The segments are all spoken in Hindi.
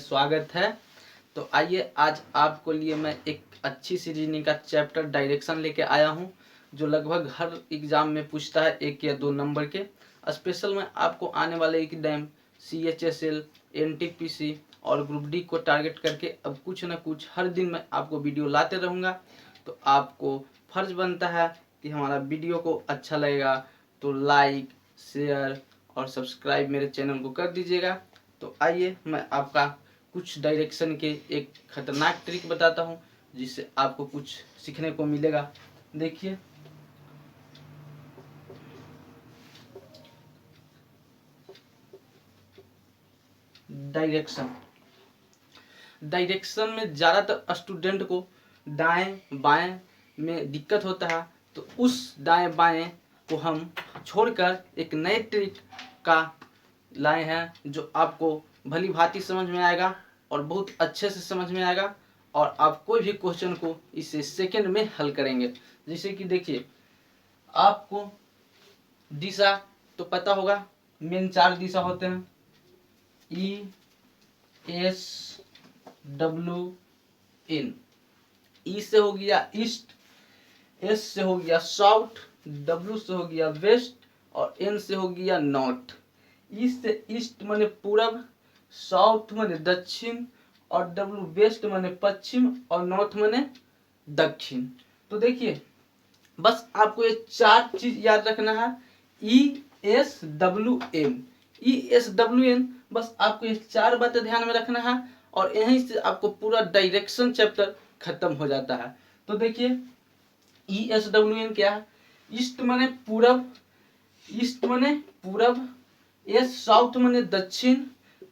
स्वागत है। तो आइए आज आपको लिए मैं एक अच्छी सी रीजनिंग का चैप्टर डायरेक्शन लेके आया हूँ, जो लगभग हर एग्जाम में पूछता है 1 या 2 नंबर के। स्पेशल मैं आपको आने वाले एग्जाम CHSL, NTPC और ग्रुप डी को टारगेट करके अब कुछ न कुछ हर दिन मैं आपको वीडियो लाते रहूँगा। तो आपको फर्ज बनता है कि हमारा वीडियो को अच्छा लगेगा तो लाइक, शेयर और सब्सक्राइब मेरे चैनल को कर दीजिएगा। तो आइए मैं आपका कुछ डायरेक्शन के एक खतरनाक ट्रिक बताता हूँ, जिससे आपको कुछ सीखने को मिलेगा। देखिए, डायरेक्शन में ज़्यादातर स्टूडेंट को दाएं बाएं में दिक्कत होता है। तो उस दाएं बाएं को हम छोड़कर एक नए ट्रिक का लाए हैं, जो आपको भली भांति समझ में आएगा और बहुत अच्छे से समझ में आएगा, और आप कोई भी क्वेश्चन को इसे सेकंड में हल करेंगे। जैसे कि देखिए, आपको दिशा तो पता होगा, मेन 4 दिशा होते हैं, ESWN। ई से हो गया ईस्ट, एस से हो गया साउथ, W से हो गया वेस्ट और N से हो गया नॉर्थ। ईस्ट से ईस्ट माने पूरब, साउथ माने दक्षिण और W वेस्ट माने पश्चिम और नॉर्थ माने दक्षिण। तो देखिए, बस आपको ये 4 चीज याद रखना है। ESWN, ESWN, बस आपको ये 4 बातें ध्यान में रखना है और यहीं से आपको पूरा डायरेक्शन चैप्टर खत्म हो जाता है। तो देखिए, ESWN क्या है? ईस्ट माने पूरब, ईस्ट माने पूरब, एस साउथ माने दक्षिण,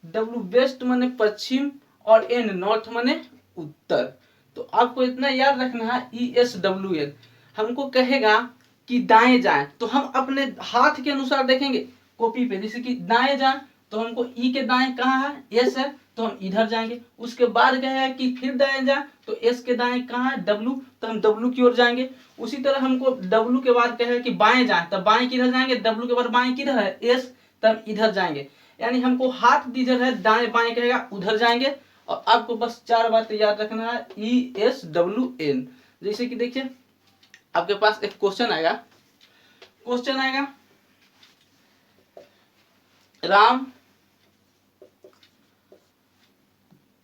W वेस्ट माने पश्चिम और N नॉर्थ माने उत्तर। तो आपको इतना याद रखना है। ESWN हमको कहेगा कि दाएं जाएं, तो हम अपने हाथ के अनुसार देखेंगे कॉपी पे। जैसे कि दाएं जाएं तो हमको ई के दाएं कहाँ है? एस है, तो हम इधर जाएंगे। उसके बाद कहेगा कि फिर दाएं जाएं तो एस के दाएं कहाँ है? W, तो हम W की ओर जाएंगे। उसी तरह हमको W के बाद कहेगा कि बाएं जाएं, तो बाएं किधर जाएंगे? W के बाद बाएं किधर है? एस, तो हम इधर जाएंगे। यानी हमको हाथ जिधर है दाएं बाएं कहेगा उधर जाएंगे। और आपको बस 4 बातें याद रखना है। ESWN। जैसे कि देखिए, आपके पास एक क्वेश्चन आएगा, राम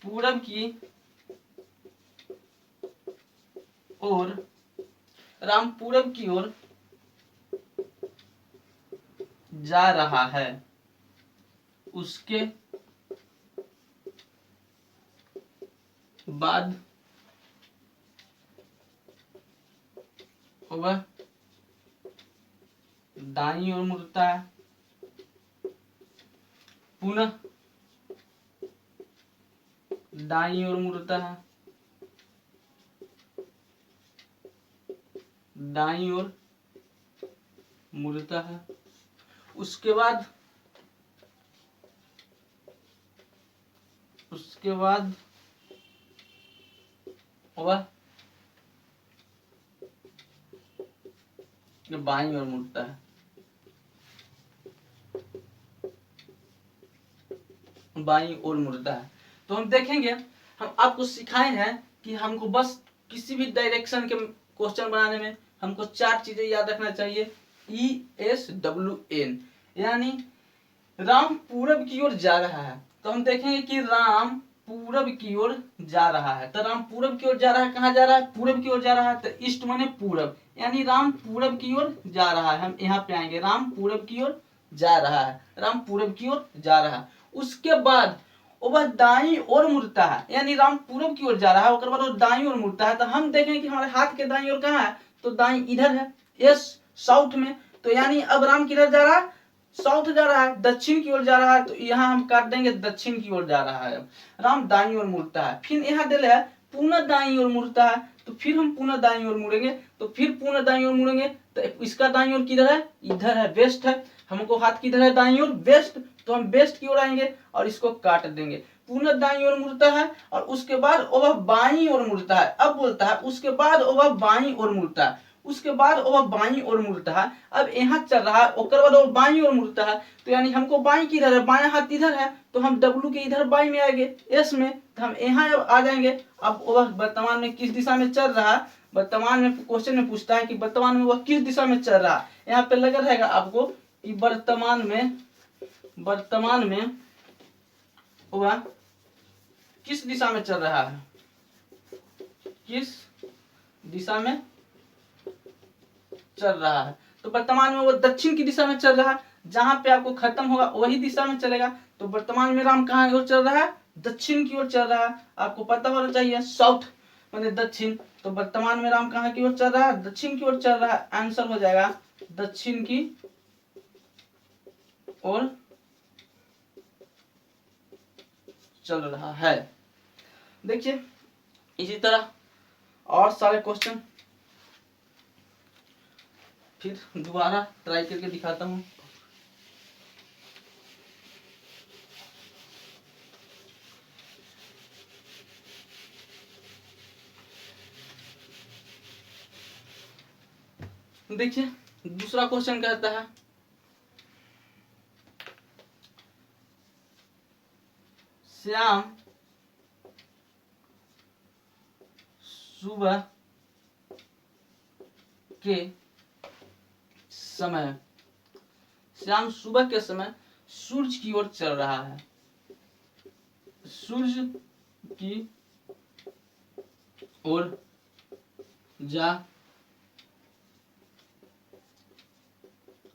पूरब की ओर, राम पूरब की ओर जा रहा है, उसके बाद वह दाईं ओर मुड़ता है, पुनः दाईं ओर मुड़ता है, दाईं ओर मुड़ता है। उसके बाद वह बाईं ओर मुड़ता है, बाईं ओर मुड़ता है। तो हम देखेंगे, हम आपको सिखाए हैं कि हमको बस किसी भी डायरेक्शन के क्वेश्चन बनाने में हमको 4 चीजें याद रखना चाहिए। ESWN यानी राम पूरब की ओर जा रहा है। तो हम देखेंगे कि राम पूरब की ओर जा रहा है। तो राम पूरब की ओर जा रहा है, कहाँ जा रहा है? पूरब की ओर जा रहा है। तो ईस्ट माने पूरब, यानी राम पूरब की ओर जा रहा है। हम यहाँ पे आएंगे, राम पूरब की ओर जा रहा है, राम पूरब की ओर जा रहा है। उसके बाद वह दाईं ओर मुड़ता है, यानी राम पूरब की ओर जा रहा है, उसके बाद वो दाईं ओर मुड़ता है। तो हम देखेंगे कि हमारे हाथ के दाईं ओर कहाँ है? तो दाईं इधर है, यस, साउथ में। तो यानी अब राम किधर जा रहा है? साउथ जा रहा है, दक्षिण की ओर जा रहा है। तो यहाँ हम काट देंगे, दक्षिण की ओर जा रहा है। राम दाईं ओर मुड़ता है। फिर यहाँ दिल है पुनः दाईं ओर मुड़ता है, तो फिर हम पुनः दाईं ओर मुड़ेंगे। तो फिर पुनः दाईं ओर मुड़ेंगे, तो इसका दाईं ओर किधर है? इधर है, वेस्ट है। हमको हाथ किधर है? दाईं ओर, वेस्ट। तो हम वेस्ट की ओर आएंगे और इसको काट देंगे। पुनः दाईं ओर मुड़ता है और उसके बाद वह बाईं ओर मुड़ता है। अब बोलता है उसके बाद वह बाईं ओर मुड़ता है। उसके बाद वह बाईं ओर मुड़ता है। अब यहाँ चल रहा है, ओकर बाद वो बाईं ओर मुड़ता है, तो यानी हमको बाईं किधर है, बायां हाथ इधर है, तो हम W के इधर बाईं में आएंगे, एस में, तो हम यहाँ आ जाएंगे। अब वह वर्तमान में किस दिशा में चल रहा है, वर्तमान में क्वेश्चन में पूछता है कि वर्तमान में वह किस दिशा में चल रहा है। यहाँ पे लगा रहेगा आपको कि वर्तमान में वह किस दिशा में चल रहा है, किस दिशा में चल रहा है। तो वर्तमान में वो दक्षिण की दिशा में चल रहा है, जहां पे आपको खत्म होगा वही दिशा में चलेगा। तो वर्तमान में राम कहाँ की ओर चल रहा है, दक्षिण की ओर चल रहा है। आपको पता होना चाहिए, साउथ माने दक्षिण, तो वर्तमान में राम कहाँ की ओर चल रहा है, दक्षिण की ओर चल रहा है। आंसर हो जाएगा दक्षिण की ओर चल रहा है। देखिए इसी तरह और सारे क्वेश्चन फिर दोबारा ट्राई करके दिखाता हूँ। देखिए दूसरा क्वेश्चन कहता है श्याम सुबह के समय, श्याम सुबह के समय सूर्य की ओर चल रहा है, सूर्य की ओर जा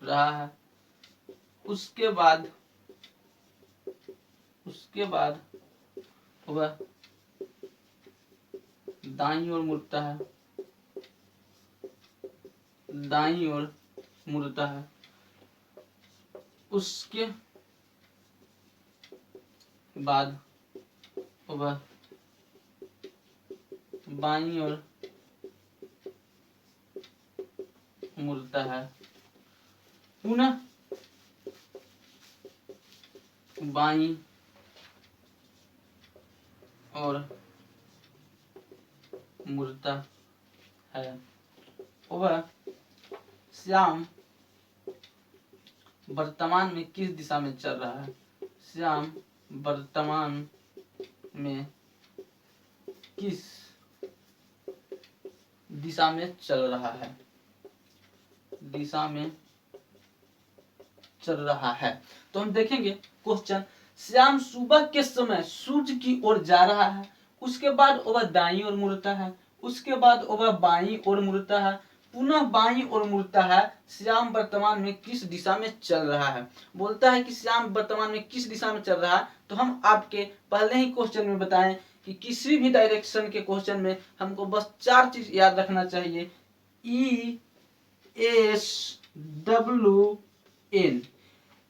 रहा है। उसके बाद वह दाईं ओर मुड़ता है, दाईं ओर मुड़ता है। उसके बाद वह बाईं ओर मुड़ता है, पुनः बाईं ओर मुड़ता है। वह श्याम वर्तमान में किस दिशा में चल रहा है, श्याम वर्तमान में किस दिशा में चल रहा है, दिशा में चल रहा है। तो हम देखेंगे क्वेश्चन, श्याम सुबह के समय सूर्य की ओर जा रहा है, उसके बाद वह दाईं ओर मुड़ता है, उसके बाद वह बाईं ओर मुड़ता है, पुनः बाईं ओर मुड़ता है। श्याम वर्तमान में किस दिशा में चल रहा है, बोलता है कि श्याम वर्तमान में किस दिशा में चल रहा है। तो हम आपके पहले ही क्वेश्चन में बताएं कि किसी भी डायरेक्शन के क्वेश्चन में हमको बस 4 चीज याद रखना चाहिए, ESWN।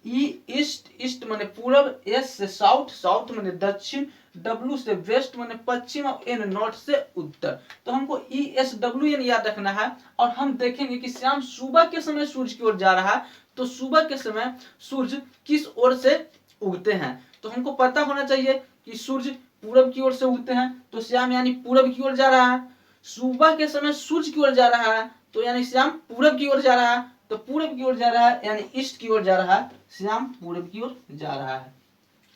ई ईस्ट माने पूरब, एस से साउथ, साउथ माने दक्षिण, W से वेस्ट माने पश्चिम और N नॉर्थ से उत्तर। तो हमको ESWN याद रखना है। और हम देखेंगे कि श्याम सुबह के समय सूर्य की ओर जा रहा है, तो सुबह के समय सूर्य किस ओर से उगते हैं। तो हमको पता होना चाहिए कि सूर्य पूरब की ओर से उगते हैं, तो श्याम यानी पूरब की ओर जा रहा है। सुबह के समय सूर्य की ओर जा रहा है, तो यानी श्याम पूरब की ओर जा रहा है। तो पूरब की ओर जा रहा है यानी ईस्ट की ओर जा रहा है, श्याम पूरब की ओर जा रहा है।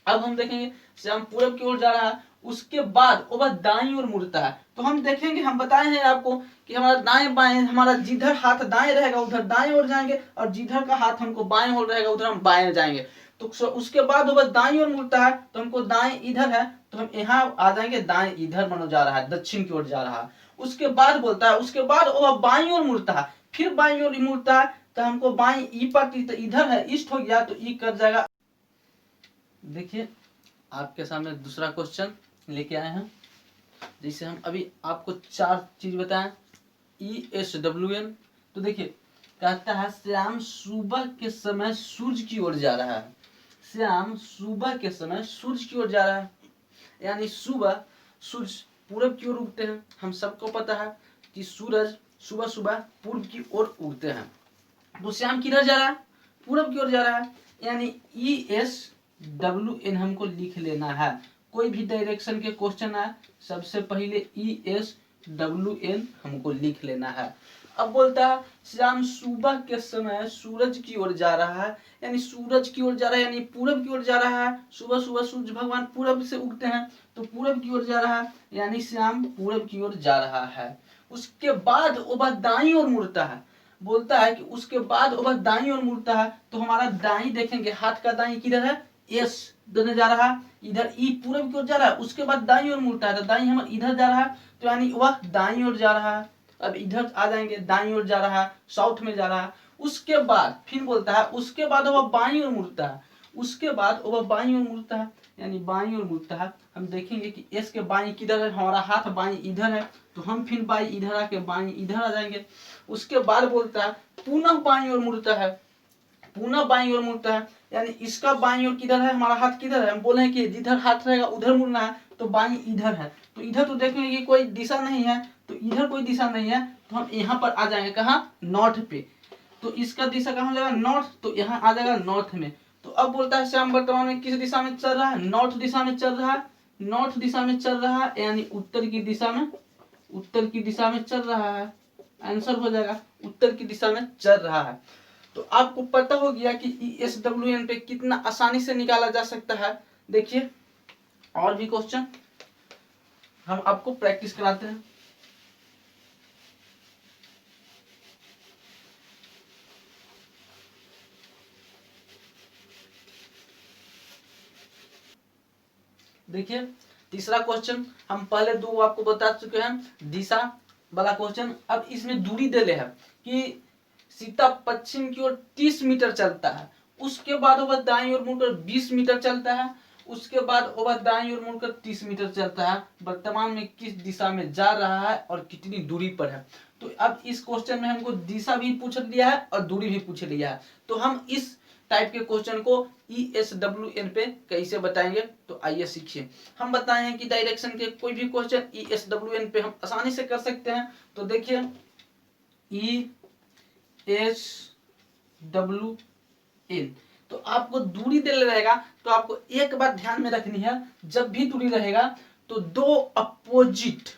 अब हम देखेंगे श्याम पूरब की ओर जा रहा है, उसके बाद वह दाईं ओर मुड़ता है। तो हम देखेंगे, हम बताए हैं आपको कि हमारा दाएं बाएं, हमारा जिधर हाथ दाएं रहेगा उधर दाएं ओर जाएंगे, और जिधर का हाथ हमको बाएं ओर रहेगा उधर हम बाएं जाएंगे। तो उसके बाद वह दाईं ओर मुड़ता है, तो हमको दाएं इधर है, तो हम यहाँ आ जाएंगे, दाएं इधर मानो जा रहा है, दक्षिण की ओर जा रहा है। उसके बाद बोलता है, उसके बाद वह बाईं ओर मुड़ता है, फिर बाईं ओर मुड़ता है, तो हमको बाईं ई पर इधर है, ईस्ट हो गया, तो ई कर जाएगा। देखिए आपके सामने दूसरा क्वेश्चन लेके आए हैं, जिसे हम अभी आपको 4 चीज बताएं, ESWN। तो देखिए कहता है श्याम सुबह के समय सूर्य की ओर जा रहा है, श्याम सुबह के समय सूर्य की ओर जा रहा है, यानी सुबह सूर्य पूरब की ओर उगते हैं। हम सबको पता है कि सूरज सुबह सुबह पूर्व की ओर उगते हैं। तो श्याम किधर जा रहा है, पूरब की ओर जा रहा है, यानी ESWN हमको लिख लेना है। कोई भी डायरेक्शन के क्वेश्चन आए सबसे पहले ESWN हमको लिख लेना है। अब बोलता है श्याम सुबह के समय सूरज की ओर जा रहा है, यानी सूरज की ओर जा रहा है, यानी पूरब की ओर जा रहा है। सुबह सुबह सूरज भगवान पूरब से उगते हैं, तो पूरब की ओर जा रहा है, यानी श्याम पूरब की ओर जा रहा है। उसके बाद वह दाईं ओर मुड़ता है, बोलता है कि उसके बाद वह दाईं ओर मुड़ता है, तो हमारा दाईं देखेंगे, हाथ का दाईं किधर है, एस देने जा रहा है, इधर ई पूरब की ओर जा रहा है, उसके बाद दाईं ओर मुड़ता है, तो दाईं हमारा इधर जा रहा है, तो यानी वह दाईं ओर जा रहा है। अब इधर आ जाएंगे, दाईं ओर जा रहा है, साउथ में जा रहा है। उसके बाद फिर बोलता है उसके बाद वह बाईं ओर मुड़ता है, उसके बाद वह बाईं ओर मुड़ता है, यानी बाईं ओर मुड़ता है। हम देखेंगे कि एस के बाईं किधर है, हमारा हाथ बाईं इधर है, तो हम फिर बाईं इधर आके बाईं इधर आ जाएंगे। उसके बाद बोलता है पुनः बाईं ओर मुड़ता है, पुनः बाईं ओर मुड़ता है, यानी इसका बाईं ओर किधर है, हमारा हाथ किधर है, हम बोले कि जिधर हाथ रहेगा उधर मुड़ना है, तो बाईं इधर है, तो इधर तो देखेंगे कि कोई दिशा नहीं है, तो इधर कोई दिशा नहीं है, तो हम यहाँ पर आ जाएंगे कहाँ, नॉर्थ पे। तो इसका दिशा कहाँ हो जाएगा, नॉर्थ, तो यहाँ आ जाएगा नॉर्थ में। तो अब बोलता है श्याम वर्तमान में किस दिशा में चल रहा है, नॉर्थ दिशा में चल रहा है, नॉर्थ दिशा में चल रहा है, यानी उत्तर की दिशा में, उत्तर की दिशा में चल रहा है। आंसर हो जाएगा उत्तर की दिशा में चल रहा है। तो आपको पता हो गया कि ESWN पे कितना आसानी से निकाला जा सकता है। देखिए और भी क्वेश्चन हम आपको प्रैक्टिस कराते हैं। देखिए तीसरा क्वेश्चन हम पहले दो आपको बता चुके हैं दिशा वाला क्वेश्चन। अब इसमें दूरी दे ले है कि सीता पश्चिम की ओर 30 मीटर चलता है, उसके बाद वह दाईं ओर मुड़कर 20 मीटर चलता है, उसके बाद वह दाईं ओर मुड़कर 30 मीटर चलता है। वर्तमान में किस दिशा में जा रहा है और कितनी दूरी पर है। तो अब इस क्वेश्चन में हमको दिशा भी पूछ लिया है और दूरी भी पूछ लिया है। तो हम इस टाइप के क्वेश्चन को ESWN पे कैसे बताएंगे, तो आइए सीखिए। हम बताए हैं कि डायरेक्शन के कोई भी क्वेश्चन ESWN पे हम आसानी से कर सकते हैं। तो देखिए ESWN, तो आपको दूरी दे रहेगा, तो आपको एक बात ध्यान में रखनी है, जब भी दूरी रहेगा तो दो अपोजिट,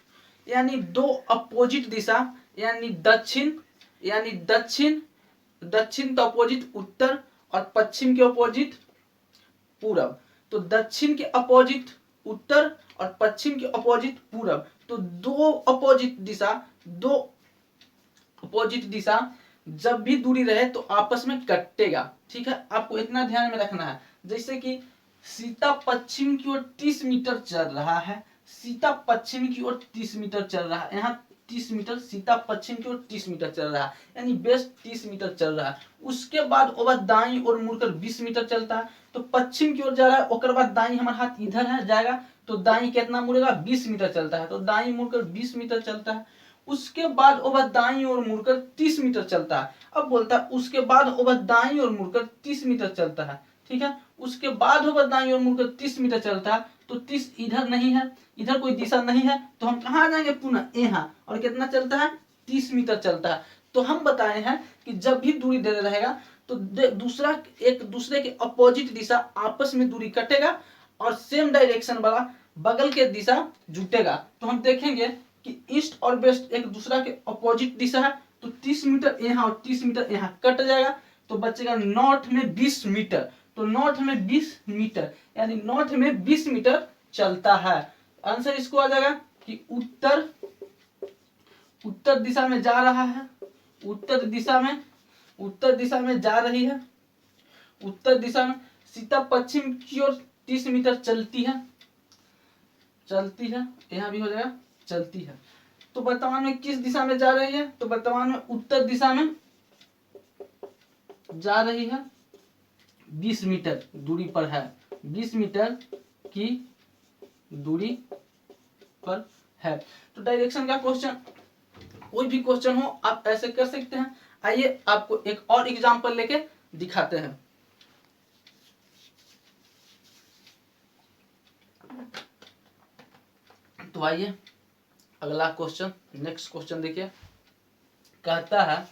यानी दो अपोजिट दिशा, यानी दक्षिण, यानी दक्षिण, दक्षिण तो अपोजिट उत्तर, और पश्चिम के अपोजिट पूरब। तो दक्षिण के अपोजिट उत्तर और पश्चिम के अपोजिट पूरब, तो दो अपोजिट दिशा, दो अपोजिट दिशा जब भी दूरी रहे तो आपस में कटेगा। ठीक है, आपको इतना ध्यान में रखना है। जैसे कि सीता पश्चिम की ओर 30 मीटर चल रहा है, सीता पश्चिम की ओर 30 मीटर चल रहा है, यहाँ 30 मीटर, सीता पश्चिम की ओर 30 मीटर चल रहा है, यानी बेस 30 मीटर चल रहा है। उसके बाद वह दाईं ओर मुड़कर 20 मीटर चलता है, तो पश्चिम की ओर जा रहा है, उसके बाद दाईं हमारा हाथ इधर है जाएगा, तो दाईं कितना मुड़ेगा, 20 मीटर चलता है, तो दाईं मुड़कर 20 मीटर चलता है। उसके बाद वह दाईं ओर मुड़कर 30 मीटर चलता है। अब बोलता है उसके बाद वह दाईं ओर मुड़कर 30 मीटर चलता है। ठीक है, उसके बाद वह दाईं ओर मुड़कर 30 मीटर चलता है, तो 30 इधर नहीं है, इधर कोई दिशा नहीं है, तो हम कहाँ जाएंगे, पुनः यहाँ, और कितना चलता है, 30 मीटर चलता है। तो हम बताए हैं कि जब भी दूरी दे रहेगा तो दूसरा एक दूसरे के अपोजिट दिशा आपस में दूरी कटेगा और सेम डायरेक्शन वाला बगल के दिशा जुटेगा। तो हम देखेंगे कि ईस्ट और वेस्ट एक दूसरा के अपोजिट दिशा है, तो 30 मीटर यहाँ और 30 मीटर यहाँ कट जाएगा, तो बचेगा नॉर्थ में 20 मीटर। तो नॉर्थ में 20 मीटर, यानी नॉर्थ में 20 मीटर चलता है। आंसर इसको आ जाएगा कि उत्तर, उत्तर दिशा में जा रहा है, उत्तर दिशा में, उत्तर दिशा में जा रही है, उत्तर दिशा में सीता पश्चिम की ओर 30 मीटर चलती है, चलती है, यहाँ भी हो जाएगा चलती है। तो वर्तमान में किस दिशा में जा रही है, तो वर्तमान में उत्तर दिशा में जा रही है, 20 मीटर दूरी पर है, 20 मीटर की दूरी पर है। तो डायरेक्शन का क्वेश्चन कोई भी क्वेश्चन हो आप ऐसे कर सकते हैं। आइए आपको एक और एग्जांपल लेके दिखाते हैं। तो आइए अगला क्वेश्चन, नेक्स्ट क्वेश्चन देखिए। कहता है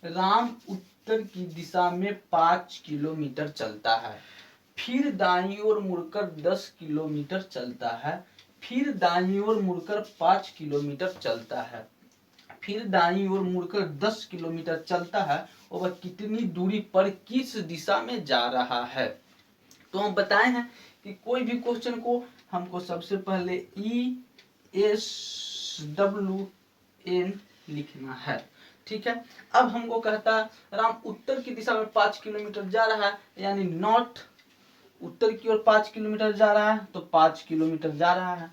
राम उत्तर की दिशा में 5 किलोमीटर चलता है, फिर दाईं ओर मुड़कर 10 किलोमीटर चलता है, फिर दाईं ओर मुड़कर 5 किलोमीटर चलता है, फिर दाईं ओर मुड़कर 10 किलोमीटर चलता है और वह कितनी दूरी पर किस दिशा में जा रहा है। तो हम बताए हैं कि कोई भी क्वेश्चन को हमको सबसे पहले ESWN लिखना है, ठीक है। अब हमको कहता है राम उत्तर की दिशा में 5 किलोमीटर जा रहा है, यानी नॉर्थ, उत्तर की ओर 5 किलोमीटर जा रहा है तो 5 किलोमीटर जा रहा है।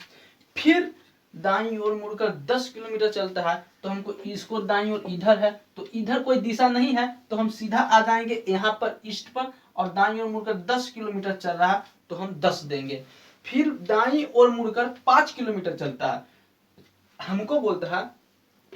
फिर दाईं ओर मुड़कर 10 किलोमीटर चलता है, तो हमको इसको दाईं ओर इधर है तो इधर कोई दिशा नहीं है तो हम सीधा आ जाएंगे यहाँ पर ईस्ट पर, और दाईं ओर मुड़कर 10 किलोमीटर चल रहा है तो हम 10 देंगे। फिर दाईं ओर मुड़कर 5 किलोमीटर चलता है, हमको बोलता है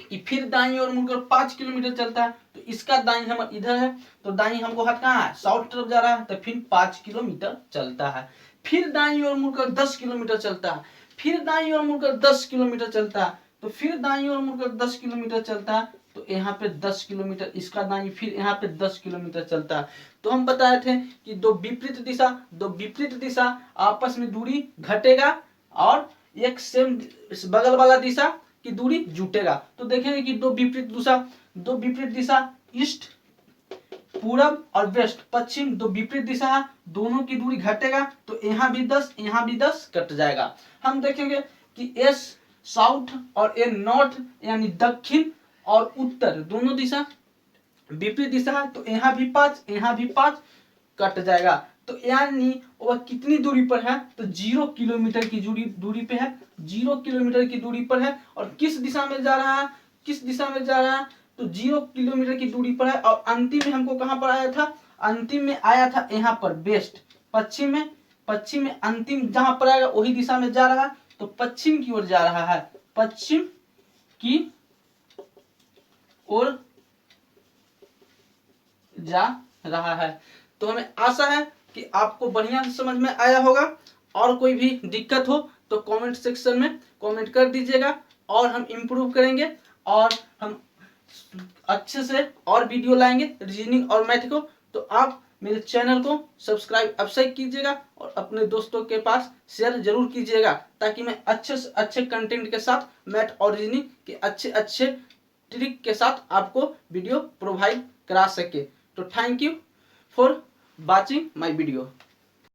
कि फिर दाईं ओर मुड़कर 5 किलोमीटर चलता है तो इसका दाईं हम इधर है, तो दाईं हमको हाथ कहाँ है, साउथ तरफ जा रहा है, तो फिर 5 किलोमीटर चलता है। फिर दाईं ओर मुड़कर 10 किलोमीटर चलता है, फिर दाईं ओर मुड़कर 10 किलोमीटर चलता है, तो फिर दाईं ओर मुड़कर 10 किलोमीटर चलता है, तो यहाँ पे 10 किलोमीटर इसका दाईं, फिर यहाँ पे 10 किलोमीटर चलता है। तो हम बताए थे कि दो विपरीत दिशा आपस में दूरी घटेगा और एक सेम बगल वाला दिशा की दूरी जुटेगा। तो देखेंगे कि दो विपरीत दिशा ईस्ट, पूरब और वेस्ट, पश्चिम, दो विपरीत दिशा है, दोनों की दूरी घटेगा तो यहाँ भी 10 यहाँ भी 10 कट जाएगा। हम देखेंगे कि एस साउथ और ए नॉर्थ, यानी दक्षिण और उत्तर दोनों दिशा विपरीत दिशा है, तो यहाँ भी 5 कट जाएगा। तो यानी वह कितनी दूरी पर है, तो 0 किलोमीटर की दूरी पे है, 0 किलोमीटर की दूरी पर है। और किस दिशा में जा रहा है, तो 0 किलोमीटर की दूरी पर है। और अंतिम में हमको कहाँ पर आया था, अंतिम में आया था यहाँ पर वेस्ट, पश्चिम में अंतिम जहां पर आएगा वही दिशा में जा रहा है, तो पश्चिम की ओर जा रहा है, पश्चिम की ओर जा रहा है। तो हमें आशा है कि आपको बढ़िया समझ में आया होगा। और कोई भी दिक्कत हो तो कमेंट सेक्शन में कमेंट कर दीजिएगा और हम इम्प्रूव करेंगे और हम अच्छे से और वीडियो लाएंगे रीजनिंग और मैथ को। तो आप मेरे चैनल को सब्सक्राइब अवश्य कीजिएगा और अपने दोस्तों के पास शेयर जरूर कीजिएगा, ताकि मैं अच्छे से अच्छे कंटेंट के साथ मैथ और रीजनिंग के अच्छे ट्रिक के साथ आपको वीडियो प्रोवाइड करा सके। तो thank you for watching my video.